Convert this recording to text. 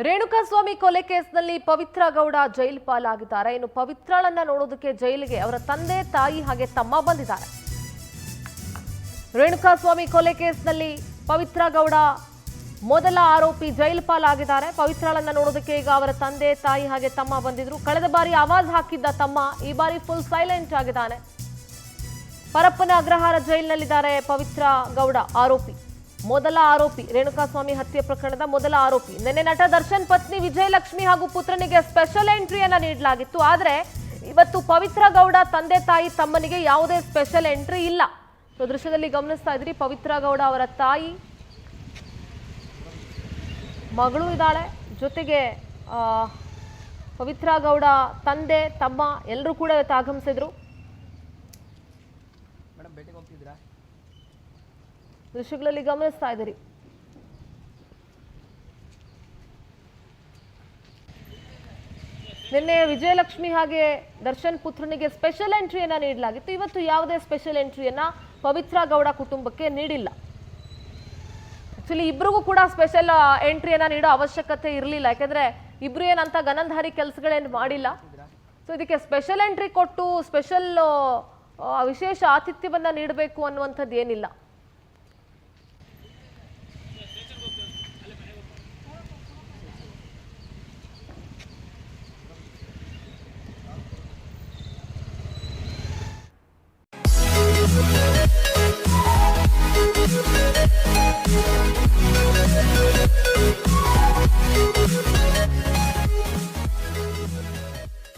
ರೇಣುಕಾಸ್ವಾಮಿ ಕೊಲೆ ಕೇಸ್ನಲ್ಲಿ ಪವಿತ್ರ ಗೌಡ ಜೈಲು ಪಾಲಾಗಿದ್ದಾರೆ. ಇನ್ನು ಪವಿತ್ರಳನ್ನ ನೋಡೋದಕ್ಕೆ ಜೈಲಿಗೆ ಅವರ ತಂದೆ ತಾಯಿ ಹಾಗೆ ತಮ್ಮ ಬಂದಿದ್ದಾರೆ. ರೇಣುಕಾಸ್ವಾಮಿ ಕೊಲೆ ಕೇಸ್ನಲ್ಲಿ ಪವಿತ್ರ ಗೌಡ ಮೊದಲ ಆರೋಪಿ ಜೈಲು ಪಾಲಾಗಿದ್ದಾರೆ. ಪವಿತ್ರಳನ್ನ ನೋಡೋದಕ್ಕೆ ಈಗ ಅವರ ತಂದೆ ತಾಯಿ ಹಾಗೆ ತಮ್ಮ ಬಂದಿದ್ರು. ಕಳೆದ ಬಾರಿ ಆವಾಜ್ ಹಾಕಿದ್ದ ತಮ್ಮ ಈ ಬಾರಿ ಫುಲ್ ಸೈಲೆಂಟ್ ಆಗಿದ್ದಾನೆ. ಪರಪ್ಪನ ಅಗ್ರಹಾರ ಜೈಲಿನಲ್ಲಿದ್ದಾರೆ ಪವಿತ್ರ ಗೌಡ, ಆರೋಪಿ, ಮೊದಲ ಆರೋಪಿ, ರೇಣುಕಾಸ್ವಾಮಿ ಹತ್ಯೆ ಪ್ರಕರಣದ ಮೊದಲ ಆರೋಪಿ. ನಿನ್ನೆ ನಟ ದರ್ಶನ್ ಪತ್ನಿ ವಿಜಯಲಕ್ಷ್ಮಿ ಹಾಗೂ ಪುತ್ರನಿಗೆ ಸ್ಪೆಷಲ್ ಎಂಟ್ರಿಯನ್ನ ನೀಡಲಾಗಿತ್ತು. ಆದರೆ ಇವತ್ತು ಪವಿತ್ರ ಗೌಡ ತಂದೆ ತಾಯಿ ತಮ್ಮನಿಗೆ ಯಾವುದೇ ಸ್ಪೆಷಲ್ ಎಂಟ್ರಿ ಇಲ್ಲ. ದೃಶ್ಯದಲ್ಲಿ ಗಮನಿಸ್ತಾ ಇದ್ರಿ, ಪವಿತ್ರ ಗೌಡ ಅವರ ತಾಯಿ, ಮಗಳು ಇದ್ದಾಳೆ, ಜೊತೆಗೆ ಪವಿತ್ರ ಗೌಡ ತಂದೆ ತಮ್ಮ ಎಲ್ಲರೂ ಕೂಡ ಇವತ್ತು ಆಗಮಿಸಿದ್ರು. ದೃಶ್ಯಗಳಲ್ಲಿ ಗಮನಿಸ್ತಾ ಇದ್ದೀರಿ. ನಿನ್ನೆ ವಿಜಯಲಕ್ಷ್ಮಿ ಹಾಗೆ ದರ್ಶನ್ ಪುತ್ರನಿಗೆ ಸ್ಪೆಷಲ್ ಎಂಟ್ರಿಯನ್ನ ನೀಡಲಾಗಿತ್ತು. ಇವತ್ತು ಯಾವುದೇ ಸ್ಪೆಷಲ್ ಎಂಟ್ರಿಯನ್ನ ಪವಿತ್ರ ಗೌಡ ಕುಟುಂಬಕ್ಕೆ ನೀಡಿಲ್ಲ. ಆಕ್ಚುಲಿ ಇಬ್ರಿಗೂ ಕೂಡ ಸ್ಪೆಷಲ್ ಎಂಟ್ರಿಯನ್ನ ನೀಡೋ ಅವಶ್ಯಕತೆ ಇರಲಿಲ್ಲ. ಯಾಕಂದ್ರೆ ಇಬ್ರು ಏನಂತ ಗನಂಧಾರಿ ಕೆಲಸಗಳೇನು ಮಾಡಿಲ್ಲ. ಸೊ ಇದಕ್ಕೆ ಸ್ಪೆಷಲ್ ಎಂಟ್ರಿ ಕೊಟ್ಟು ಸ್ಪೆಷಲ್ ವಿಶೇಷ ಆತಿಥ್ಯವನ್ನ ನೀಡಬೇಕು ಅನ್ನುವಂಥದ್ದು ಏನಿಲ್ಲ.